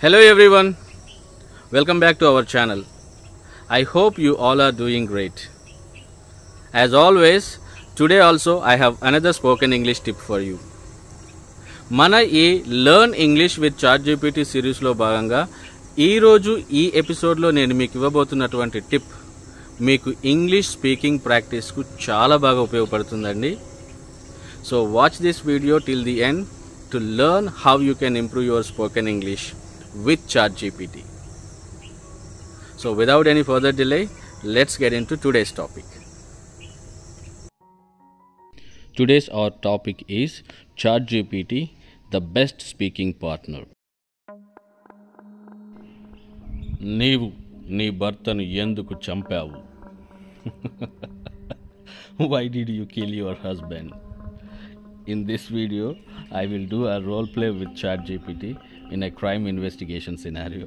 Hello everyone, welcome back to our channel. I hope you all are doing great. As always, today also I have another spoken English tip for you. మన ఈ learn English with ChatGPT సిరీస్లో భాగంగా ఈరోజు ఈ ఎపిసోడ్లో నేను మీకు ఇవ్వబోతున్నటువంటి tip మీకు ఇంగ్లీష్ స్పీకింగ్ ప్రాక్టీస్కు చాలా బాగా ఉపయోగపడుతుందండి. So watch this video till the end to learn how you can improve your spoken English with ChatGPT. So without any further delay, let's get into today's topic. Today's our topic is ChatGPT, the best speaking partner. నీవు నీ భర్తను ఎందుకు చంపావు? Why did you kill your husband? In this video, I will do a role play with ChatGPT in a crime investigation scenario.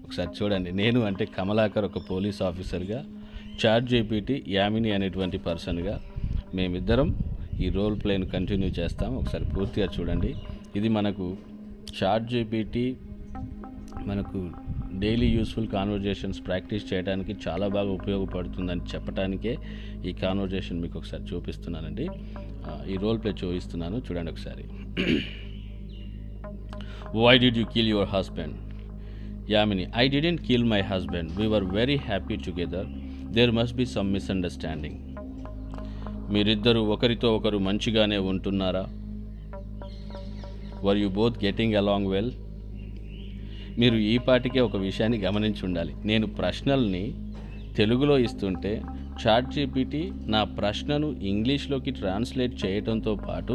ఒకసారి చూడండి, నేను అంటే కమలాకర్ ఒక పోలీస్ ఆఫీసర్గా, ChatGPT యామిని అనేటువంటి పర్సన్గా మేమిద్దరం ఈ రోల్ ప్లేను కంటిన్యూ చేస్తాం. ఒకసారి పూర్తిగా చూడండి. ఇది మనకు ChatGPT మనకు డైలీ యూస్ఫుల్ కాన్వర్జేషన్స్ ప్రాక్టీస్ చేయడానికి చాలా బాగా ఉపయోగపడుతుందని చెప్పడానికే ఈ కాన్వర్జేషన్ మీకు ఒకసారి చూపిస్తున్నానండి. ఈ రోల్ ప్లే చూపిస్తున్నాను, చూడండి ఒకసారి. Why did you kill your husband? Yamini, I didn't kill my husband. We were very happy together. There must be some misunderstanding. మీరిద్దరూ ఒకరితో ఒకరు మంచిగానే ఉంటున్నారా? Were you both getting along well? మీరు ఈ పాటికే ఒక విషయాన్ని గమనించి ఉండాలి. నేను ప్రశ్నల్ని తెలుగులో ఇస్తుంటే ChatGPT నా ప్రశ్నను ఇంగ్లీష్లోకి ట్రాన్స్లేట్ చేయడంతో పాటు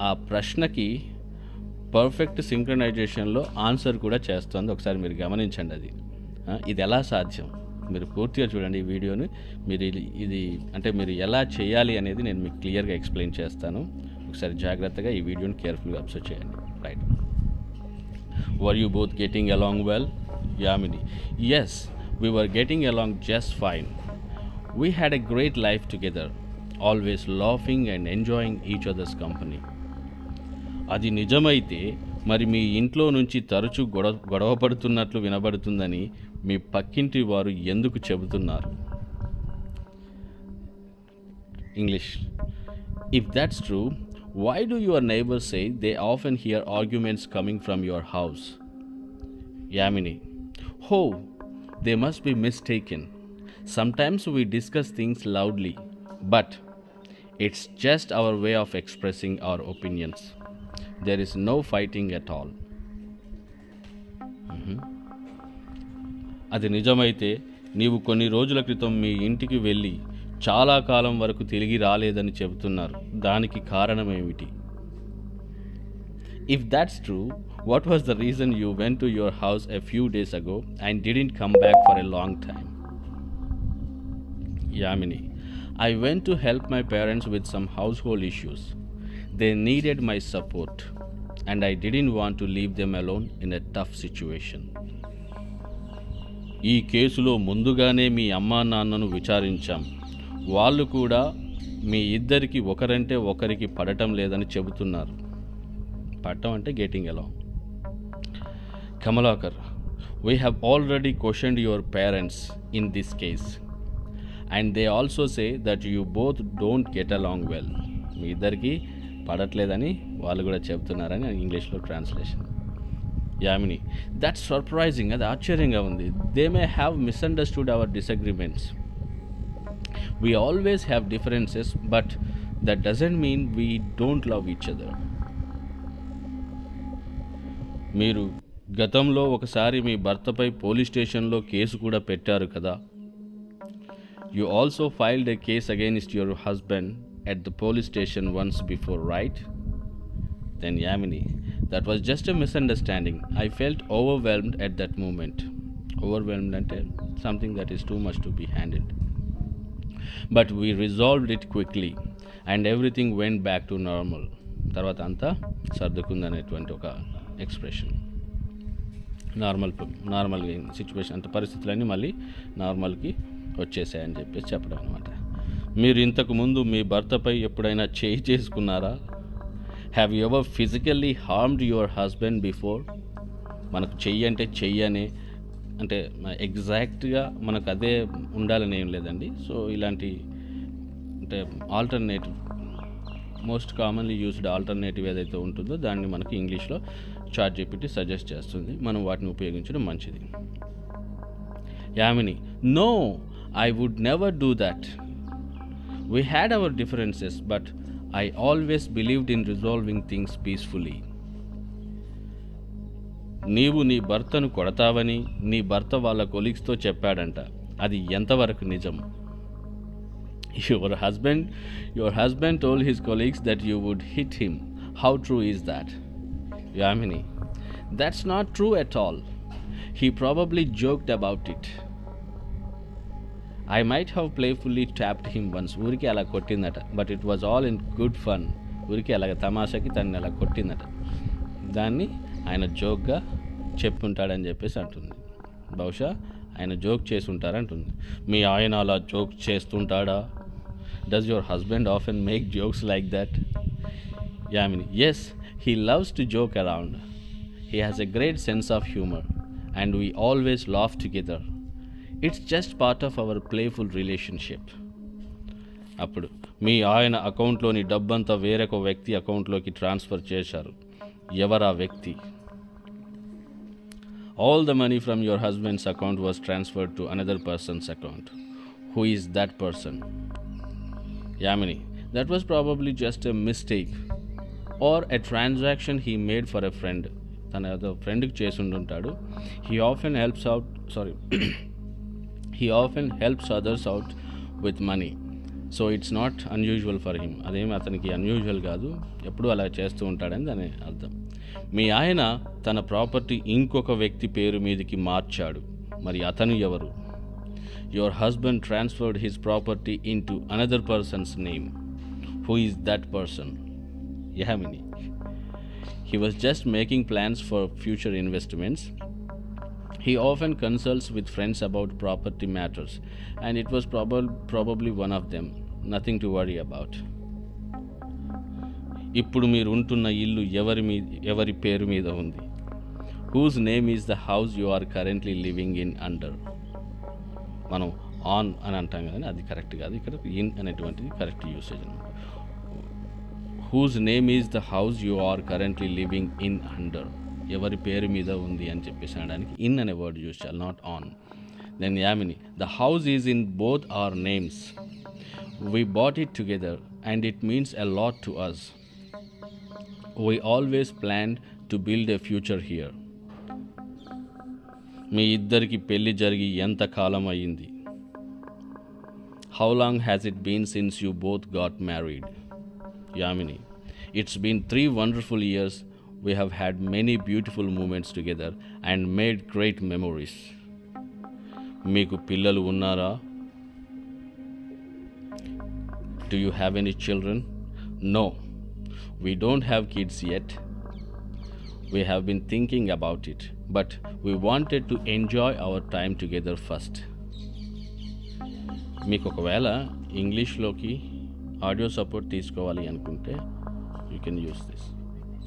ఆ ప్రశ్నకి పర్ఫెక్ట్ సింక్రనైజేషన్లో ఆన్సర్ కూడా చేస్తుంది. ఒకసారి మీరు గమనించండి. అది ఇది ఎలా సాధ్యం మీరు పూర్తిగా చూడండి ఈ వీడియోని. మీరు ఇది అంటే మీరు ఎలా చేయాలి అనేది నేను మీకు క్లియర్గా ఎక్స్ప్లెయిన్ చేస్తాను. ఒకసారి జాగ్రత్తగా ఈ వీడియోని కేర్ఫుల్గా అబ్జర్వ్ చేయండి. Right. Were you both getting along well? Yamini, yes, we were getting along just fine. We had a great life together, always laughing and enjoying each other's company. అది నిజమైతే మరి మీ ఇంట్లో నుంచి తరచూ గొడవ పడుతున్నట్లు వినబడుతుందని మీ పక్కింటి వారు ఎందుకు చెబుతున్నారు? English. If that's true, why do your neighbors say they often hear arguments coming from your house? Yamini, oh, they must be mistaken. Sometimes we discuss things loudly, but it's just our way of expressing our opinions. There is no fighting at all. అది నిజమైతే నీవు కొన్ని రోజుల క్రితం మీ ఇంటికి వెళ్ళి చాలా కాలం వరకు తిరిగి రాలేదని చెబుతున్నారు. దానికి కారణం ఏమిటి? If that's true, what was the reason you went to your house a few days ago and didn't come back for a long time? Yamini, I went to help my parents with some household issues. They needed my support and I didn't want to leave them alone in a tough situation. ఈ కేసులో ముందుగానే మీ అమ్మా నాన్నను విచారించాం. వాళ్ళు కూడా మీ ఇద్దరికి ఒకరంటే ఒకరికి పడటం లేదని చెబుతున్నారు. పడటం అంటే getting along. Kamalakar, we have already questioned your parents in this case and they also say that you both don't get along well. మీ ఇద్దరికి పడట్లేదని వాళ్ళు కూడా చెబుతున్నారని ఇంగ్లీష్లో ట్రాన్స్లేషన్. Yamini, that's surprising. అది ఆశ్చర్యంగా ఉంది. They may have misunderstood our disagreements. We always have differences, but that doesn't mean we don't love each other. మీరు గతంలో ఒకసారి మీ భర్తపై పోలీస్ స్టేషన్లో కేసు కూడా పెట్టారు కదా? You also filed a case against your husband at the police station once before, right? Then Yamini, that was just a misunderstanding. I felt overwhelmed at that moment. Overwhelmed ante something that is too much to be handled. But we resolved it quickly and everything went back to normal. తర్వాత అంతా సర్దుకుందనేటువంటి ఒక expression. Normal situation అంటే పరిస్థితులన్నీ మళ్ళీ నార్మల్కి వచ్చేసాయని చెప్పేసి చెప్పడం అనమాట. మీరు ఇంతకు ముందు మీ భర్తపై ఎప్పుడైనా చేయి చేసుకున్నారా? Have you ever physically harmed your husband before? మనకు చెయ్యి అంటే చెయ్యి అనే అంటే ఎగ్జాక్ట్గా మనకు అదే ఉండాలని ఏం లేదండి. సో ఇలాంటి అంటే alternative, most commonly used alternative ఏదైతే ఉంటుందో దాన్ని మనకి ఇంగ్లీష్లో చాట్‌జీపీటీ సజెస్ట్ చేస్తుంది. మనం వాటిని ఉపయోగించడం మంచిది. Yamini, no, I would never do that. We had our differences but I always believed in resolving things peacefully. నీవు నీ భర్తను కొడతావని నీ భర్త వాళ్ళ కొలీగ్స్తో చెప్పాడంట. అది ఎంతవరకు నిజం? Your husband told his colleagues that you would hit him. How true is that? Yamini, that's not true at all. He probably joked about it. I might have playfully tapped him once. ఊరికి అలా కొట్టిందట. But it was all in good fun. ఊరికి అలాగ తమాషాకి తనని అలా కొట్టిందట. దాన్ని ఆయన జోక్గా చెప్పుంటాడని చెప్పేసి అంటుంది. బహుశా ఆయన జోక్ చేసి ఉంటారంటుంది. మీ ఆయన అలా joke చేస్తుంటాడా? Does your husband often make jokes like that? Yamini, yes, he loves to joke around. He has a great sense of humor and we always laugh together. It's just part of our playful relationship. అప్పుడు మీ ఆయన అకౌంట్లోని డబ్బంతా వేరొక వ్యక్తి అకౌంట్లోకి transfer చేశారు. ఎవరా వ్యక్తి? All the money from your husband's account was transferred to another person's account. Who is that person? Yamini, that was probably just a mistake or a transaction he made for a friend. తన ఏదో ఫ్రెండ్కి చేసి ఉంటుంటాడు. He often helps others out with money. So it's not unusual for him. అదేమి అతనికి unusual కాదు, ఎప్పుడూ అలా చేస్తూ ఉంటాడని దాని అర్థం. మీ ఆయన తన ప్రాపర్టీ ఇంకొక వ్యక్తి పేరు మీదకి మార్చాడు. మరి అతను ఎవరు? Your husband transferred his property into another person's name. Who is that person? Yamini, he was just making plans for future investments. He often consults with friends about property matters and it was probably one of them. Nothing to worry about. ఇప్పుడు మీరు ఉంటున్న ఇల్లు ఎవరి పేరు మీద ఉంది? Whose name is the house you are currently living in under? మనం on అని అంటాం కదా, అది కరెక్ట్ కాదు. ఇక్కడ ఇన్ అనేటువంటిది కరెక్ట్ యూసేజ్ అనమాట. Whose name is the house you are currently living in under. ఎవరి పేరు మీద ఉంది అని చెప్పేసి అనడానికి ఇన్ అనే వర్డ్ యూజ్ చేయాలి, not on. Then Yamini, the house is in both our names. We bought it together and it means a lot to us. We always planned to build a future here. మీ ఇద్దరికి పెళ్లి జరిగి ఎంత కాలం అయ్యింది? How long has it been since you both got married? Yamini, it's been 3 wonderful years. We have had many beautiful moments together and made great memories. మీకు పిల్లలు ఉన్నారా? Do you have any children? No, we don't have kids yet. We have been thinking about it, but we wanted to enjoy our time together first. మీకు ఒకవేళ ఇంగ్లీష్లోకి audio support తీసుకోవాలి అనుకుంటే you can use this.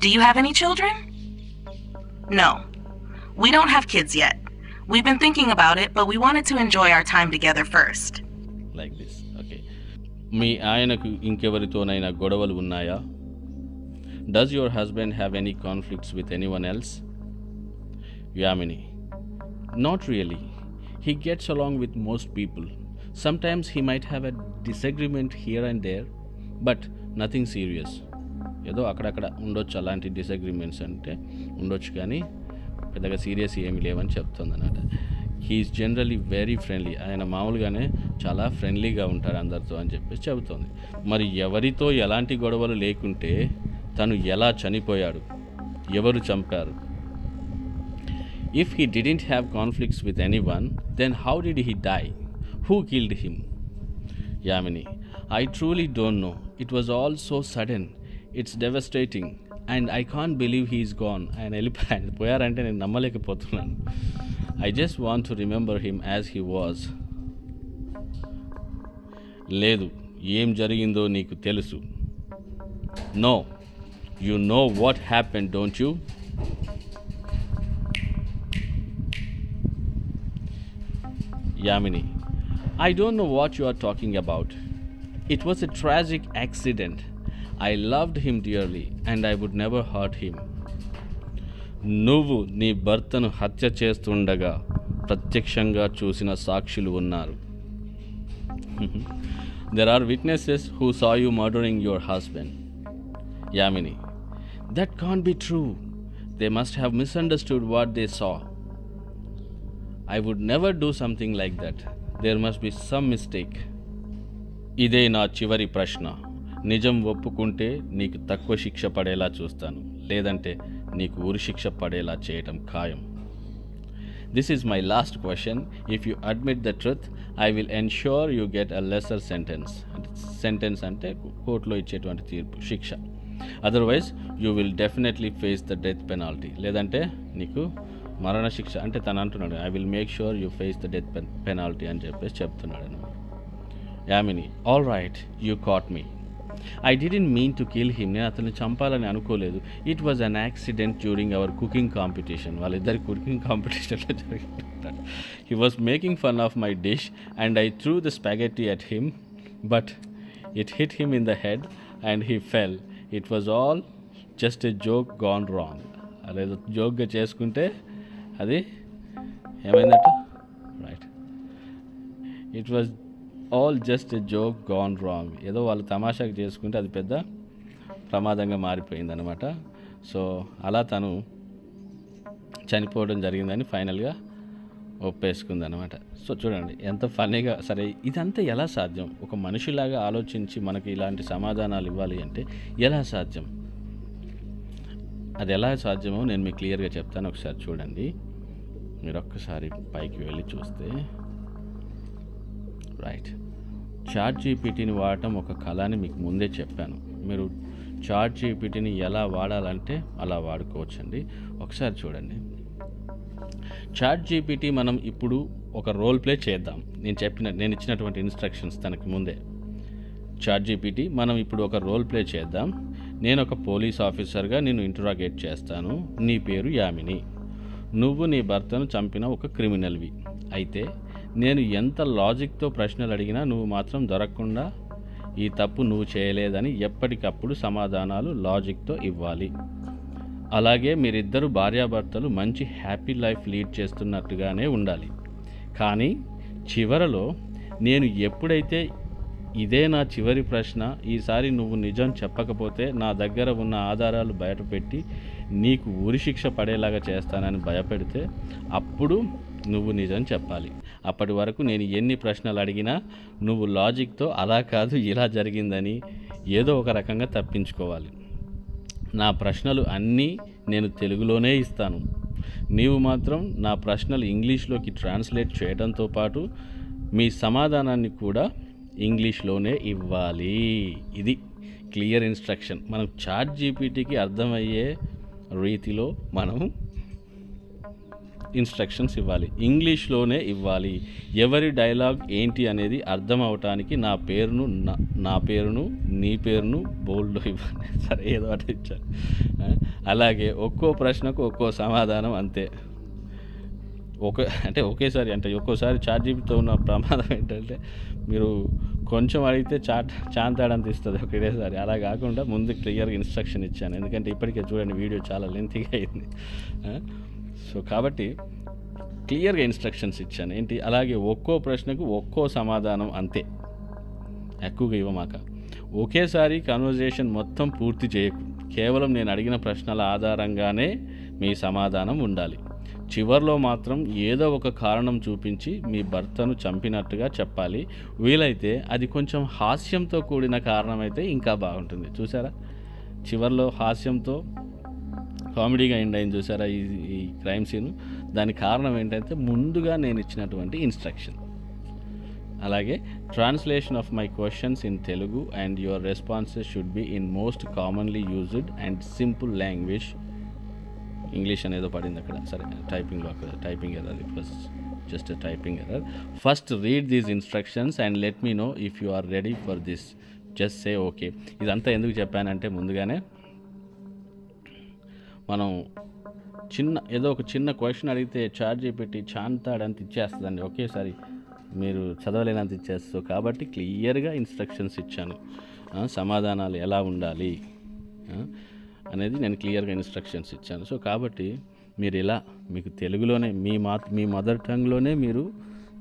Do you have any children? No, we don't have kids yet. We've been thinking about it, but we wanted to enjoy our time together first. Like this, okay. మీ ఆయనకు ఇంకెవరితోనైనా గొడవలు ఉన్నాయా? Does your husband have any conflicts with anyone else? Yamini, not really. He gets along with most people. Sometimes he might have a disagreement here and there, but nothing serious. ఏదో అక్కడక్కడ ఉండొచ్చు అలాంటి disagreements, అంటే ఉండొచ్చు కానీ పెద్దగా serious ఏమీ లేవని చెప్తుంది అన్నమాట. He is generally very friendly. ఆయన మామూలుగానే చాలా ఫ్రెండ్లీగా ఉంటారు అందరితో అని చెప్పేసి చెబుతోంది. మరి ఎవరితో ఎలాంటి గొడవలు లేకుంటే తను ఎలా చనిపోయాడు? ఎవరు చంపారు? If he didn't have conflicts with anyone, then how did he die? Who killed him? Yamini, I truly don't know. It was all so sudden. It's devastating and I can't believe he's gone. ఆయన వెళ్ళిపోయారంటే నేను నమ్మలేకపోతున్నాను. I just want to remember him as he was. లేదు, ఏం జరిగిందో నీకు తెలుసు. No, you know what happened, don't you? Yamini, I don't know what you are talking about. It was a tragic accident. I loved him dearly and I would never hurt him. నువ్వు నీ భర్తను హత్య చేస్తుండగా ప్రత్యక్షంగా చూసిన సాక్షులు ఉన్నారు. There are witnesses who saw you murdering your husband. Yamini, that can't be true. They must have misunderstood what they saw. I would never do something like that. There must be some mistake. ఇదే నా చివరి ప్రశ్న. నిజం ఒప్పుకుంటే నీకు తక్కువ శిక్ష పడేలా చూస్తాను, లేదంటే నీకు ఉరి శిక్ష పడేలా చేయటం ఖాయం. This is my last question. If you admit the truth, I will ensure you get a lesser sentence. Sentence అంటే కోర్టులో ఇచ్చేటువంటి తీర్పు, శిక్ష. Otherwise you will definitely face the death penalty. లేదంటే నీకు మరణశిక్ష. అంటే తను అంటున్నాడు, I will make sure you face the death penalty అని చెప్పేసి చెప్తున్నాడు అనమాట. Yamini, all right, you caught me. I didn't mean to kill him. నేను అతన్ని చంపాలని అనుకోలేదు. It was an accident during our cooking competition. వాళ్ళిద్దరి కుకింగ్ కాంపిటీషన్లో జరిగింది. He was making fun of my dish and I threw the spaghetti at him, but it hit him in the head and he fell. It was all just a joke gone wrong. అదేదో జోక్గా చేసుకుంటే అది ఏమైందట? Right, it was all just a joke gone wrong. ఏదో వాళ్ళు తమాషాకి చేసుకుంటే అది పెద్ద ప్రమాదంగా మారిపోయిందనమాట. సో అలా తను చనిపోవడం జరిగిందని ఫైనల్గా ఒప్పేసుకుందనమాట. సో చూడండి ఎంత ఫన్నీగా. సరే, ఇదంతా ఎలా సాధ్యం? ఒక మనిషిలాగా ఆలోచించి మనకి ఇలాంటి సమాధానాలు ఇవ్వాలి అంటే ఎలా సాధ్యం? అది ఎలా సాధ్యమో నేను మీకు క్లియర్గా చెప్తాను. ఒకసారి చూడండి. మీరు ఒక్కసారి పైకి వెళ్ళి చూస్తే, రైట్, చాట్ జీపీటీని వాడటం ఒక కళ అని మీకు ముందే చెప్పాను. మీరు చాట్ జీపీటీని ఎలా వాడాలంటే అలా వాడుకోవచ్చండి. ఒకసారి చూడండి. చాట్ జీపీటీ మనం ఇప్పుడు ఒక రోల్ ప్లే చేద్దాం. నేను ఇచ్చినటువంటి ఇన్స్ట్రక్షన్స్ తనకి ముందే. చాట్ జీపీటీ, మనం ఇప్పుడు ఒక రోల్ ప్లే చేద్దాం. నేను ఒక పోలీస్ ఆఫీసర్గా నిన్ను ఇంటరాగేట్ చేస్తాను. నీ పేరు యామిని. నువ్వు నీ భర్తను చంపిన ఒక క్రిమినల్వి. అయితే నేను ఎంత లాజిక్తో ప్రశ్నలు అడిగినా నువ్వు మాత్రం దొరకకుండా ఈ తప్పు నువ్వు చేయలేదని ఎప్పటికప్పుడు సమాధానాలు లాజిక్తో ఇవ్వాలి. అలాగే మీరిద్దరు భార్యాభర్తలు మంచి హ్యాపీ లైఫ్ లీడ్ చేస్తున్నట్టుగానే ఉండాలి. కానీ చివరలో నేను ఎప్పుడైతే ఇదే నా చివరి ప్రశ్న, ఈసారి నువ్వు నిజం చెప్పకపోతే నా దగ్గర ఉన్న ఆధారాలు బయటపెట్టి నీకు ఉరిశిక్ష పడేలాగా చేస్తానని భయపెడితే అప్పుడు నువ్వు నిజం చెప్పాలి. అప్పటి వరకు నేను ఎన్ని ప్రశ్నలు అడిగినా నువ్వు లాజిక్తో అలా కాదు ఇలా జరిగిందని ఏదో ఒక రకంగా తప్పించుకోవాలి. నా ప్రశ్నలు అన్నీ నేను తెలుగులోనే ఇస్తాను. నీవు మాత్రం నా ప్రశ్నలు ఇంగ్లీష్లోకి ట్రాన్స్లేట్ చేయడంతో పాటు మీ సమాధానాన్ని కూడా ఇంగ్లీష్లోనే ఇవ్వాలి. ఇది క్లియర్ ఇన్స్ట్రక్షన్. మనం చాట్ జీపీటీకి అర్థమయ్యే రీతిలో మనం ఇన్స్ట్రక్షన్స్ ఇవ్వాలి, ఇంగ్లీష్లోనే ఇవ్వాలి. ఎవరి డైలాగ్ ఏంటి అనేది అర్థం అవటానికి నా పేరును నీ పేరును బోల్డ్లో ఇవ్వాలి. సరే, ఏదో అటు ఇచ్చారు. అలాగే ఒక్కో ప్రశ్నకు ఒక్కో సమాధానం, అంతే. ఒకేసారి ఒక్కోసారి చాట్ జీపీటీతో ఉన్న ప్రమాదం ఏంటంటే మీరు కొంచెం అడిగితే చాంతాడంత ఇస్తుంది ఒకేసారి. అలా కాకుండా ముందు క్లియర్గా ఇన్స్ట్రక్షన్ ఇచ్చాను. ఎందుకంటే ఇప్పటికే చూడండి వీడియో చాలా లెంతీగా అయింది. సో కాబట్టి క్లియర్గా ఇన్స్ట్రక్షన్స్ ఇచ్చాను. ఏంటి? అలాగే ఒక్కో ప్రశ్నకు ఒక్కో సమాధానం, అంతే. ఎక్కువగా ఇవ్వమాక. ఒకేసారి కన్వర్జేషన్ మొత్తం పూర్తి చేయకు. కేవలం నేను అడిగిన ప్రశ్నల ఆధారంగానే మీ సమాధానం ఉండాలి. చివర్లో మాత్రం ఏదో ఒక కారణం చూపించి మీ భర్తను చంపినట్టుగా చెప్పాలి. వీలైతే అది కొంచెం హాస్యంతో కూడిన కారణం అయితే ఇంకా బాగుంటుంది. చూసారా, చివర్లో హాస్యంతో కామెడీగా ఎండ్ అయింది. చూసారా ఈ క్రైమ్ సీన్? దానికి కారణం ఏంటంటే ముందుగా నేను ఇచ్చినటువంటి ఇన్స్ట్రక్షన్. అలాగే translation of my questions in Telugu and your responses should be in most commonly used and simple language. English అనేదో పడింది అక్కడ. సరే, టైపింగ్లో అక్కడ typing error. It was just a typing error. First read these instructions and let me know if you are ready for this. Just say okay. ఇదంతా ఎందుకు చెప్పానంటే ముందుగానే మనం ఏదో ఒక చిన్న క్వశ్చన్ అడిగితే చాట్ జీపీటీ చాంతాడంత ఇచ్చేస్తుందండి. ఒకేసారి మీరు చదవలేనంత ఇచ్చేస్తూ, కాబట్టి క్లియర్గా ఇన్స్ట్రక్షన్స్ ఇచ్చాను. సమాధానాలు ఎలా ఉండాలి అనేది నేను క్లియర్గా ఇన్స్ట్రక్షన్స్ ఇచ్చాను. సో కాబట్టి మీరు ఇలా మీకు తెలుగులోనే మీ మదర్ టంగ్లోనే మీరు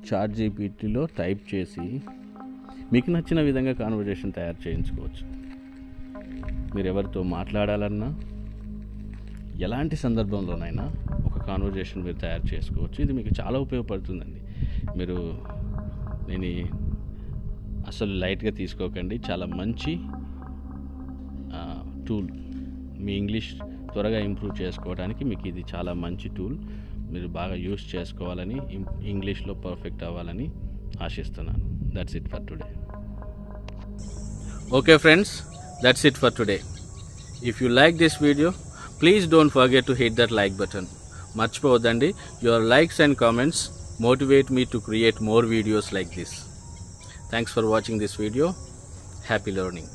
చాట్ జీపీటీలో టైప్ చేసి మీకు నచ్చిన విధంగా కాన్వర్జేషన్ తయారు చేయించుకోవచ్చు. మీరు ఎవరితో మాట్లాడాలన్నా ఎలాంటి సందర్భంలోనైనా ఒక కాన్వర్జేషన్ మీరు తయారు చేసుకోవచ్చు. ఇది మీకు చాలా ఉపయోగపడుతుందండి. మీరు దీన్ని అసలు లైట్గా తీసుకోకండి. చాలా మంచి టూల్. మీ ఇంగ్లీష్ త్వరగా ఇంప్రూవ్ చేసుకోవడానికి మీకు ఇది చాలా మంచి టూల్. మీరు బాగా యూస్ చేసుకోవాలని, ఇంగ్లీష్లో పర్ఫెక్ట్ అవ్వాలని ఆశిస్తున్నాను. That's it for today. Okay friends, that's it for today. If you like this video, please don't forget to hit that like button. Marchipovodandi, your likes and comments motivate me to create more videos like this. Thanks for watching this video. Happy learning.